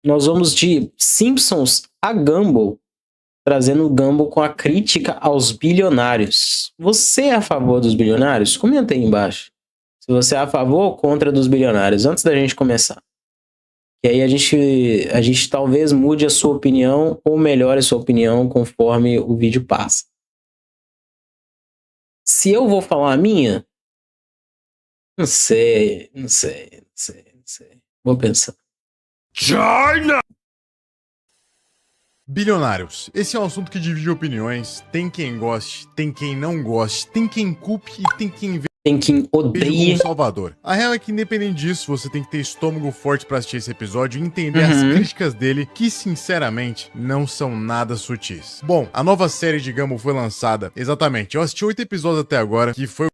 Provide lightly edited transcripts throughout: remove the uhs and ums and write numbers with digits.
Nós vamos de Simpsons a Gumball, trazendo o Gumball com a crítica aos bilionários. Você é a favor dos bilionários? Comenta aí embaixo. Se você é a favor ou contra dos bilionários, antes da gente começar. E aí a gente talvez mude a sua opinião ou melhore a sua opinião conforme o vídeo passa. Se eu vou falar a minha, não sei. Vou pensar. China! Bilionários. Esse é um assunto que divide opiniões. Tem quem goste, tem quem não goste, tem quem culpe e tem quem veja como odeie. salvador. A real é que, independente disso, você tem que ter estômago forte pra assistir esse episódio e entender as críticas dele, que, sinceramente, não são nada sutis. Bom, a nova série de Gumball foi lançada. Exatamente, eu assisti 8 episódios até agora, que foi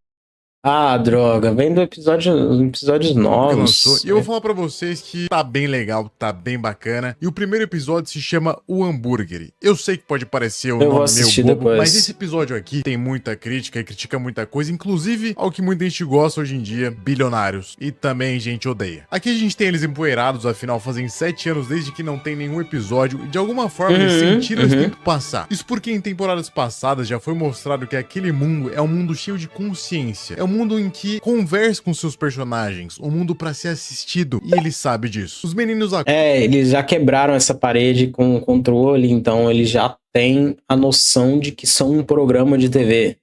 Ah, droga, vem do episódios novos. E eu vou falar pra vocês que tá bem legal, tá bem bacana. E o primeiro episódio se chama O Hambúrguer. Eu sei que pode parecer um nome meio bobo, depois. mas esse episódio aqui tem muita crítica e critica muita coisa, inclusive ao que muita gente gosta hoje em dia, bilionários. E também gente odeia. Aqui a gente tem eles empoeirados, afinal fazem 7 anos desde que não tem nenhum episódio e de alguma forma eles sentiram esse tempo passar. Isso porque em temporadas passadas já foi mostrado que aquele mundo é um mundo cheio de consciência. É um mundo em que conversa com seus personagens, um mundo pra ser assistido, e ele sabe disso. Os meninos... eles já quebraram essa parede com o controle, então eles já têm a noção de que são um programa de TV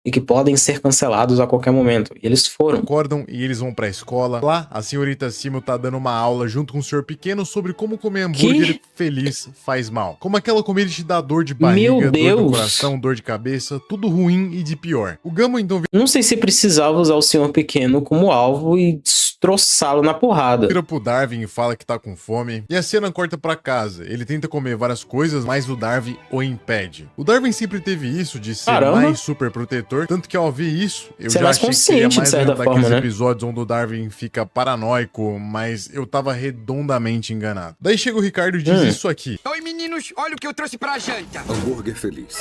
e que podem ser cancelados a qualquer momento. E eles foram. Acordam e eles vão pra escola. Lá, a senhorita Simo tá dando uma aula junto com o senhor pequeno sobre como comer hambúrguer feliz faz mal. Como aquela comida te dá dor de barriga, dor do coração, dor de cabeça, tudo ruim e de pior. O Gumball então... Não sei se precisava usar o senhor pequeno como alvo e destroçá-lo na porrada. Vira pro Darwin e fala que tá com fome. E a cena corta pra casa. Ele tenta comer várias coisas, mas o Darwin o impede. O Darwin sempre teve isso de ser mais super protetor. Tanto que ao ver isso, eu já achei que seria mais um daqueles episódios onde o Darwin fica paranoico, mas eu tava redondamente enganado. Daí chega o Ricardo e diz isso aqui. Oi meninos, olha o que eu trouxe pra janta. Hambúrguer feliz.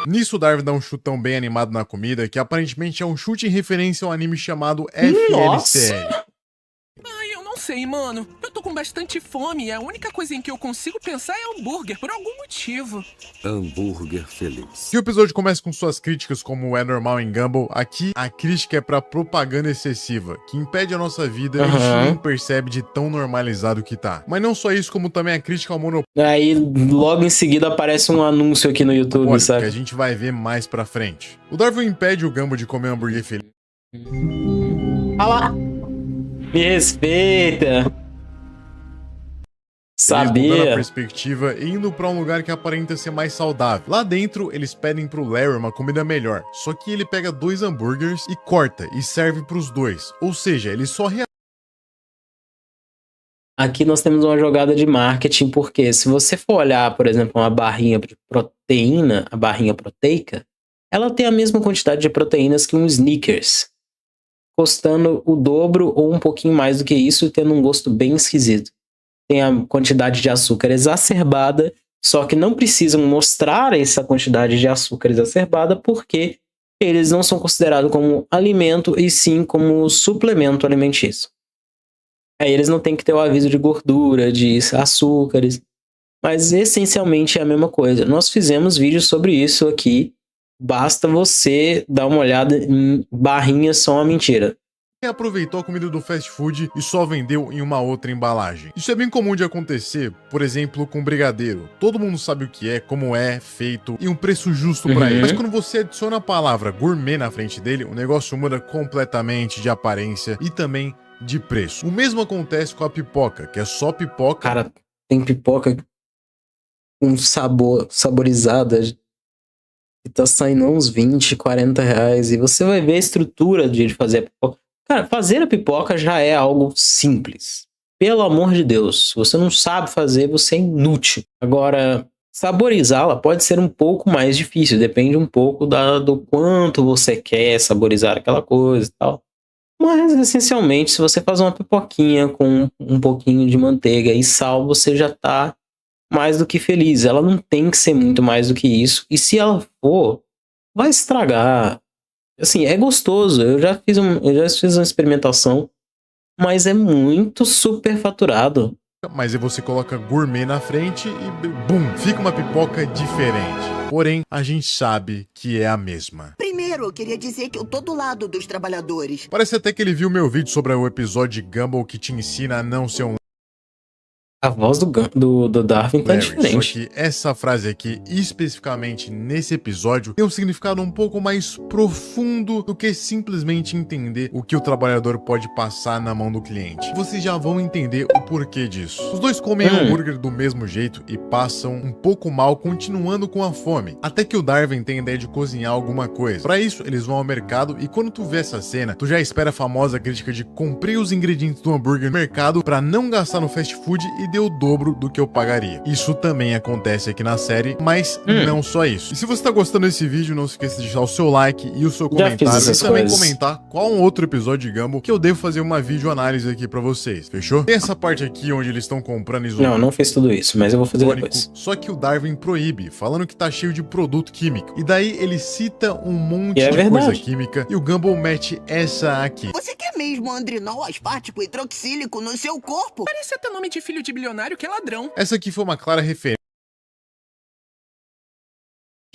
Nisso o Darwin dá um chutão bem animado na comida, que aparentemente é um chute em referência ao anime chamado FLCL. Ai, eu não sei, mano. Eu tô com bastante fome e a única coisa em que eu consigo pensar é hambúrguer, por algum motivo. Hambúrguer feliz. E o episódio começa com suas críticas, como é normal em Gumball. Aqui, a crítica é pra propaganda excessiva, que impede a nossa vida e a gente nem percebe de tão normalizado que tá. Mas não só isso, como também a crítica ao monopólio. Aí, logo em seguida, aparece um anúncio aqui no YouTube, sabe? Que a gente vai ver mais pra frente. O Darwin impede o Gumball de comer hambúrguer feliz. Olha lá! Me respeita. Sabia. Mudando a perspectiva e indo pra um lugar que aparenta ser mais saudável. Lá dentro, eles pedem pro Larry uma comida melhor. Só que ele pega 2 hambúrgueres e corta e serve pros 2. Ou seja, ele só Aqui nós temos uma jogada de marketing, porque se você for olhar, por exemplo, uma barrinha de proteína, a barrinha proteica, ela tem a mesma quantidade de proteínas que um Snickers, custando o dobro ou um pouquinho mais do que isso e tendo um gosto bem esquisito. Tem a quantidade de açúcar exacerbada, só que não precisam mostrar essa quantidade de açúcar exacerbada porque eles não são considerados como alimento e sim como suplemento alimentício. Aí eles não têm que ter o aviso de gordura, de açúcares, mas essencialmente é a mesma coisa. Nós fizemos vídeos sobre isso aqui. Basta você dar uma olhada em barrinhas são uma mentira. Aproveitou a comida do fast food e só vendeu em uma outra embalagem. Isso é bem comum de acontecer, por exemplo, com brigadeiro. Todo mundo sabe o que é, como é feito e um preço justo pra ele. Mas quando você adiciona a palavra gourmet na frente dele, o negócio muda completamente de aparência e também de preço. O mesmo acontece com a pipoca, que é só pipoca. Cara, tem pipoca com saborizada que tá saindo uns 20, 40 reais. E você vai ver a estrutura de fazer a pipoca. Cara, fazer a pipoca já é algo simples. Pelo amor de Deus, se você não sabe fazer, você é inútil. Agora, saborizá-la pode ser um pouco mais difícil. Depende um pouco do quanto você quer saborizar aquela coisa e tal. Mas, essencialmente, se você faz uma pipoquinha com um pouquinho de manteiga e sal, você já tá mais do que feliz. Ela não tem que ser muito mais do que isso. E se ela for, vai estragar. Assim, é gostoso. Eu já fiz uma experimentação, mas é muito superfaturado. mas aí você coloca gourmet na frente e bum, fica uma pipoca diferente. Porém, a gente sabe que é a mesma. Primeiro, eu queria dizer que eu tô do lado dos trabalhadores. Parece até que ele viu meu vídeo sobre o episódio de Gumball que te ensina a não ser um A voz do Darwin tá Larry, só diferente. que essa frase aqui, especificamente nesse episódio, tem um significado um pouco mais profundo do que simplesmente entender o que o trabalhador pode passar na mão do cliente. Vocês já vão entender o porquê disso. Os dois comem hambúrguer do mesmo jeito e passam um pouco mal, continuando com a fome, até que o Darwin tem a ideia de cozinhar alguma coisa. Para isso, eles vão ao mercado e quando tu vê essa cena, tu já espera a famosa crítica de comprei os ingredientes do hambúrguer no mercado para não gastar no fast food e deu o dobro do que eu pagaria. Isso também acontece aqui na série, mas não só isso. E se você tá gostando desse vídeo, não se esqueça de deixar o seu like e o seu comentário e também comentar qual um outro episódio de Gumball que eu devo fazer uma videoanálise aqui pra vocês, fechou? Tem essa parte aqui onde eles estão comprando isotônico. Não fez tudo isso, mas eu vou fazer depois. Só que o Darwin proíbe, falando que tá cheio de produto químico. E daí ele cita um monte E é de coisa verdade. química e o Gumball mete essa aqui. Você quer mesmo andrinol aspartico e troxílico no seu corpo? Parece até nome de filho de bilionário que é ladrão. Essa aqui foi uma clara referência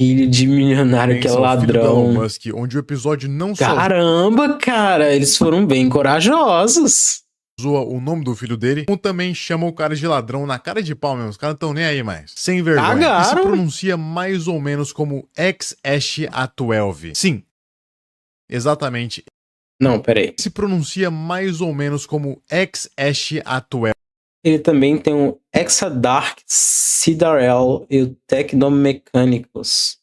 Filho de milionário que é ao filho do Elon ladrão. Musk, onde o episódio não só Caramba, cara, eles foram bem corajosos. zoa o nome do filho dele, como também chama o cara de ladrão na cara de pau mesmo. Os caras tão nem aí mais. Sem vergonha. Cagaram. Que se pronuncia mais ou menos como X-A12. Sim, exatamente. Não, peraí. Se pronuncia mais ou menos como X-A12. Ele também tem um Exadark Cidarel e o Tecnomecânicos.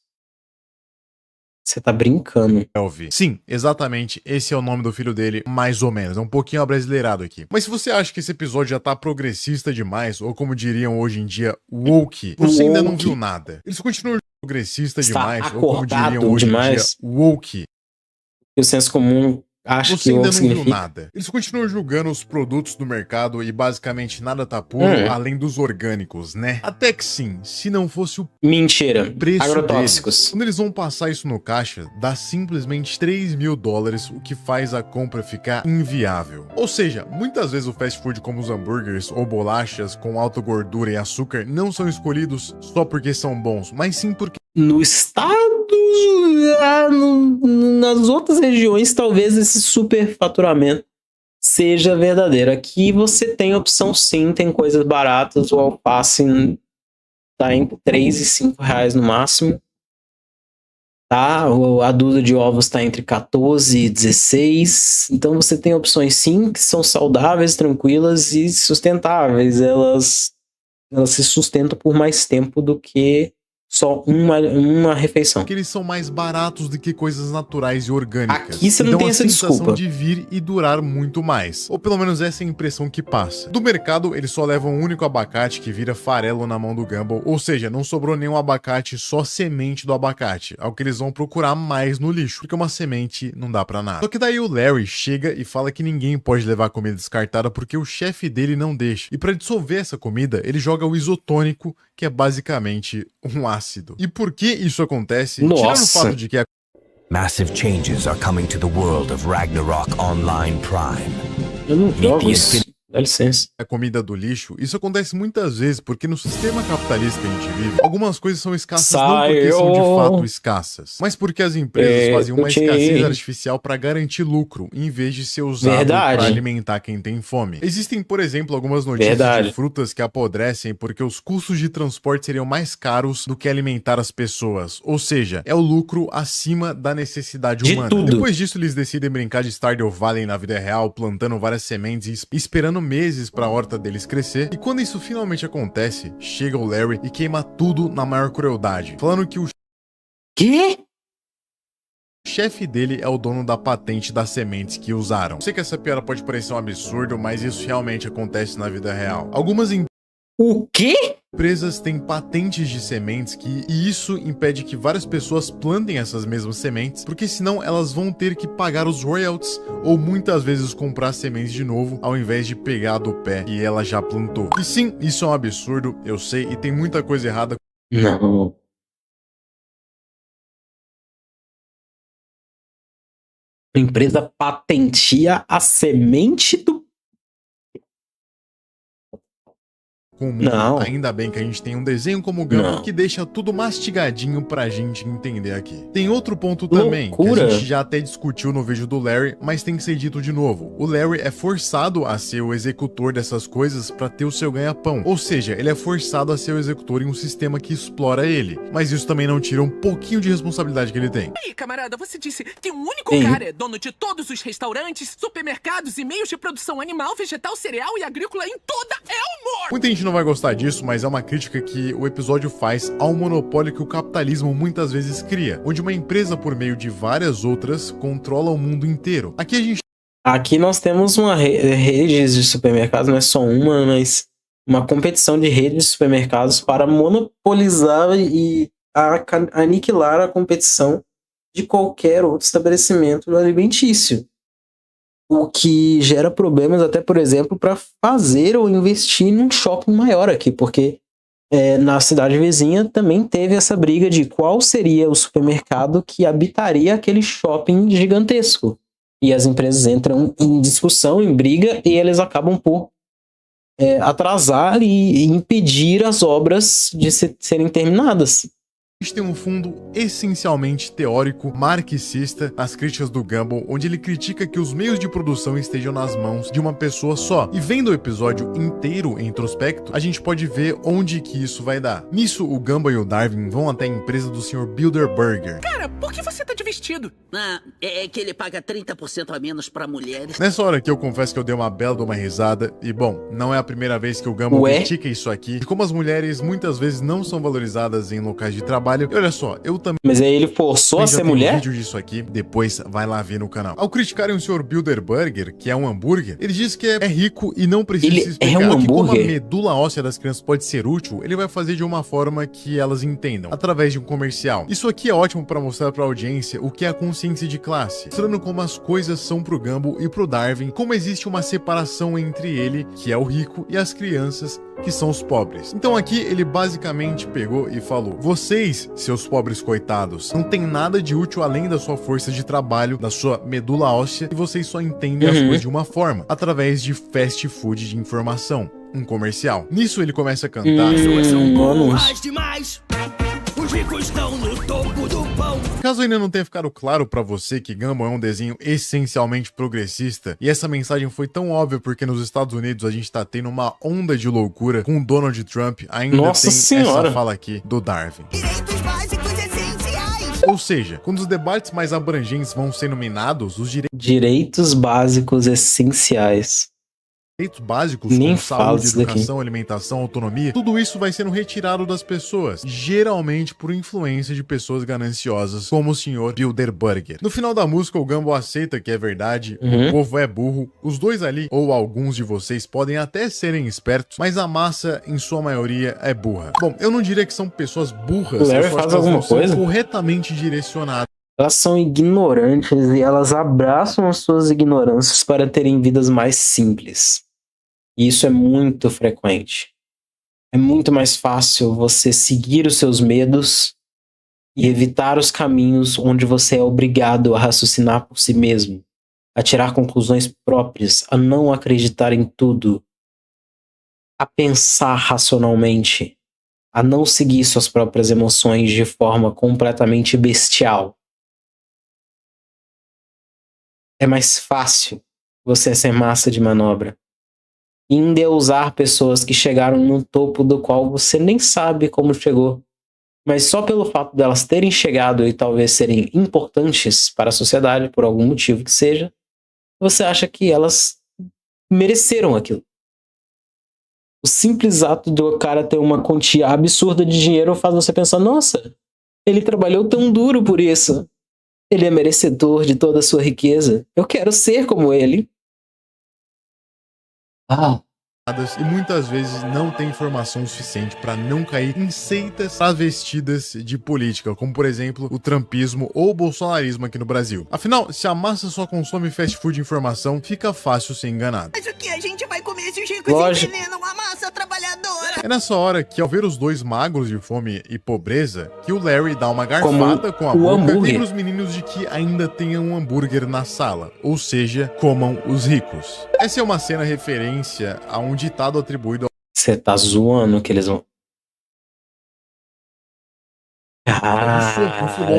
Você tá brincando. Sim, exatamente, esse é o nome do filho dele, mais ou menos, é um pouquinho abrasileirado aqui. Mas se você acha que esse episódio já tá progressista demais, ou como diriam hoje em dia, woke, você ainda não viu nada. Eles continuam progressista Está demais, ou como diriam acordado hoje demais. em dia, woke. E o senso comum acha Você que ainda woke não viu significa... nada. Eles continuam julgando os produtos do mercado e basicamente nada tá puro, além dos orgânicos, né? Até que sim, se não fosse o Mentira. preço Agrotóxicos. deles. Quando eles vão passar isso no caixa, dá simplesmente $3.000, o que faz a compra ficar inviável. Ou seja, muitas vezes o fast food como os hambúrgueres ou bolachas com alta gordura e açúcar não são escolhidos só porque são bons, mas sim porque No estado, nas outras regiões, talvez esse superfaturamento seja verdadeiro. Aqui você tem opção sim, tem coisas baratas, o alface tá entre 3 e 5 reais no máximo. Tá? A dúzia de ovos está entre 14 e 16. Então você tem opções sim que são saudáveis, tranquilas e sustentáveis. Elas se sustentam por mais tempo do que só uma refeição. eles são mais baratos do que coisas naturais e orgânicas. Aqui você não tem a essa sensação desculpa. de vir e durar muito mais. Ou pelo menos essa é a impressão que passa. Do mercado, eles só levam um único abacate que vira farelo na mão do Gumball. Ou seja, não sobrou nenhum abacate, só semente do abacate. Algo que eles vão procurar mais no lixo. Porque uma semente não dá pra nada. Só que daí o Larry chega e fala que ninguém pode levar comida descartada porque o chefe dele não deixa. E pra dissolver essa comida, ele joga o isotônico, que é basicamente um ácido. E por que isso acontece? Tirando o Nossa. fato de que a Massive changes are coming to the world of Ragnarok Online Prime. Eu não jogo the isso. Dá licença. a comida do lixo, isso acontece muitas vezes porque no sistema capitalista que a gente vive, algumas coisas são escassas não porque são de fato escassas, mas porque as empresas fazem uma escassez artificial para garantir lucro, em vez de ser usado para alimentar quem tem fome. Existem, por exemplo, algumas notícias de frutas que apodrecem porque os custos de transporte seriam mais caros do que alimentar as pessoas, ou seja, é o lucro acima da necessidade humana. Depois disso, eles decidem brincar de Stardew Valley na vida real, plantando várias sementes e esperando meses para a horta deles crescer, e quando isso finalmente acontece, chega o Larry e queima tudo na maior crueldade, falando que o chefe dele é o dono da patente das sementes que usaram. Sei que essa piada pode parecer um absurdo, mas isso realmente acontece na vida real. Algumas empresas têm patentes de sementes e isso impede que várias pessoas plantem essas mesmas sementes, porque senão elas vão ter que pagar os royalties ou muitas vezes comprar sementes de novo ao invés de pegar do pé que ela já plantou. E sim, isso é um absurdo, eu sei, e tem muita coisa errada. Não. A empresa patenteia a semente do... com o mundo. Não. Ainda bem que a gente tem um desenho como o Gumball Não. que deixa tudo mastigadinho pra gente entender aqui. Tem outro ponto também, que Loucura. a gente já até discutiu no vídeo do Larry, mas tem que ser dito de novo. O Larry é forçado a ser o executor dessas coisas pra ter o seu ganha-pão. Ou seja, ele é forçado a ser o executor em um sistema que explora ele. Mas isso também não tira um pouquinho de responsabilidade que ele tem. Aí, camarada, você disse que um único Ei. cara é dono de todos os restaurantes, supermercados e meios de produção animal, vegetal, cereal e agrícola em toda Elmore! Muita gente não vai gostar disso, mas é uma crítica que o episódio faz ao monopólio que o capitalismo muitas vezes cria, onde uma empresa, por meio de várias outras, controla o mundo inteiro. Aqui nós temos uma rede de supermercados, não é só uma, mas uma competição de redes de supermercados para monopolizar e aniquilar a competição de qualquer outro estabelecimento alimentício. O que gera problemas até, por exemplo, para fazer ou investir num shopping maior aqui, porque na cidade vizinha também teve essa briga de qual seria o supermercado que habitaria aquele shopping gigantesco. E as empresas entram em discussão, em briga, e eles acabam por atrasar e impedir as obras de serem terminadas. A gente tem um fundo essencialmente teórico, marxista, nas críticas do Gumball, onde ele critica que os meios de produção estejam nas mãos de uma pessoa só. E vendo o episódio inteiro em introspecto, a gente pode ver onde que isso vai dar. Nisso, o Gumball e o Darwin vão até a empresa do Sr. Bilderberger. Cara, por que você tá de vestido? Ah, é que ele paga 30% a menos pra mulheres. Nessa hora aqui eu confesso que eu dei uma bela de uma risada, e bom, não é a primeira vez que o Gumball critica isso aqui, e como as mulheres muitas vezes não são valorizadas em locais de trabalho. E olha só, eu também... Mas aí ele forçou a ser mulher? Um vídeo disso aqui, depois vai lá ver no canal. Ao criticarem o Sr. Bilderberger, que é um hambúrguer, ele diz que é rico e não precisa Ele se explicar. é um Que como a hambúrguer? medula óssea das crianças pode ser útil, ele vai fazer de uma forma que elas entendam, através de um comercial. Isso aqui é ótimo para mostrar para a audiência o que é a consciência de classe, mostrando como as coisas são pro Gumball e pro Darwin, como existe uma separação entre ele, que é o rico, e as crianças, que são os pobres. Então aqui ele basicamente pegou e falou: vocês, seus pobres coitados, não tem nada de útil além da sua força de trabalho, da sua medula óssea, e vocês só entendem as coisas de uma forma, através de fast food de informação, um comercial. Nisso ele começa a cantar. Demais! Os ricos estão no topo do pão. Caso ainda não tenha ficado claro pra você que Gumball é um desenho essencialmente progressista, e essa mensagem foi tão óbvia porque nos Estados Unidos a gente tá tendo uma onda de loucura com Donald Trump, ainda Nossa tem Senhora. essa fala aqui do Darwin. Direitos básicos essenciais. Ou seja, quando os debates mais abrangentes vão sendo minados, os Direitos básicos essenciais. direitos básicos Nem como falo saúde, disso daqui. educação, alimentação, autonomia, tudo isso vai sendo retirado das pessoas, geralmente por influência de pessoas gananciosas, como o Sr. Bilderberger. No final da música, o Gumball aceita que é verdade, o povo é burro, os dois ali, ou alguns de vocês, podem até serem espertos, mas a massa, em sua maioria, é burra. Bom, eu não diria que são pessoas burras, O Larry eu só acho faz que elas alguma não são coisa? corretamente direcionadas. Elas são ignorantes e elas abraçam as suas ignorâncias para terem vidas mais simples. E isso é muito frequente. É muito mais fácil você seguir os seus medos e evitar os caminhos onde você é obrigado a raciocinar por si mesmo, a tirar conclusões próprias, a não acreditar em tudo, a pensar racionalmente, a não seguir suas próprias emoções de forma completamente bestial. É mais fácil você ser massa de manobra e endeusar pessoas que chegaram no topo do qual você nem sabe como chegou. Mas só pelo fato delas terem chegado e talvez serem importantes para a sociedade, por algum motivo que seja, você acha que elas mereceram aquilo. O simples ato de o cara ter uma quantia absurda de dinheiro faz você pensar: nossa, ele trabalhou tão duro por isso. Ele é merecedor de toda a sua riqueza. Eu quero ser como ele. E muitas vezes não tem informação suficiente para não cair em seitas travestidas de política, como por exemplo o trumpismo ou o bolsonarismo aqui no Brasil. Afinal, se a massa só consome fast food de informação, fica fácil ser enganado. Mas o que a gente vai comer se os ricos Lógico. envenenam a massa trabalhadora? É nessa hora que, ao ver os dois magros de fome e pobreza, que o Larry dá uma garfada com a o boca e hambúrguer. lembra os meninos de que ainda tenham um hambúrguer na sala, ou seja, comam os ricos. Essa é uma cena referência a um ditado atribuído Você tá zoando que eles vão...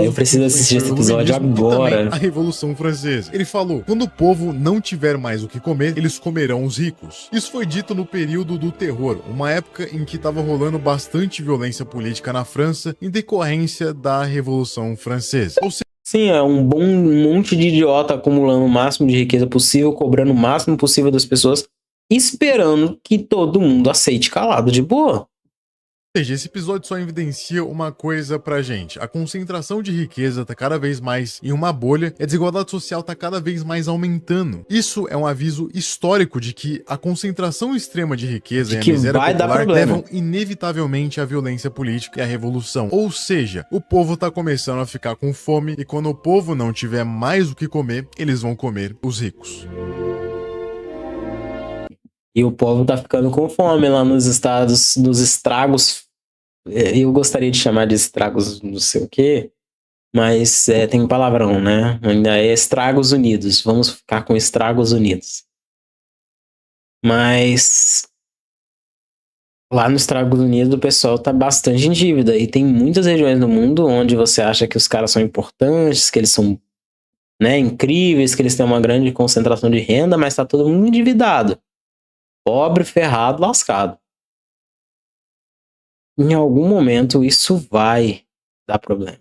eu preciso assistir esse episódio agora. A Revolução Francesa. Ele falou: quando o povo não tiver mais o que comer, eles comerão os ricos. Isso foi dito no período do terror, uma época em que estava rolando bastante violência política na França em decorrência da Revolução Francesa. Ou seja, Sim, é um monte de idiota acumulando o máximo de riqueza possível, cobrando o máximo possível das pessoas, esperando que todo mundo aceite calado de boa. esse episódio só evidencia uma coisa pra gente: a concentração de riqueza tá cada vez mais em uma bolha e a desigualdade social tá cada vez mais aumentando. Isso é um aviso histórico de que a concentração extrema de riqueza e a miséria popular levam inevitavelmente à violência política e à revolução. Ou seja, o povo tá começando a ficar com fome e quando o povo não tiver mais o que comer, eles vão comer os ricos. E o povo tá ficando com fome lá nos estados, nos estragos. Eu gostaria de chamar de estragos não sei o quê, mas tem palavrão, né? Ainda é Estragos Unidos. Vamos ficar com Estragos Unidos. Mas lá nos Estragos Unidos o pessoal tá bastante em dívida. E tem muitas regiões do mundo onde você acha que os caras são importantes, que eles são, né, incríveis, que eles têm uma grande concentração de renda, mas tá todo mundo endividado. Pobre, ferrado, lascado. Em algum momento isso vai dar problema.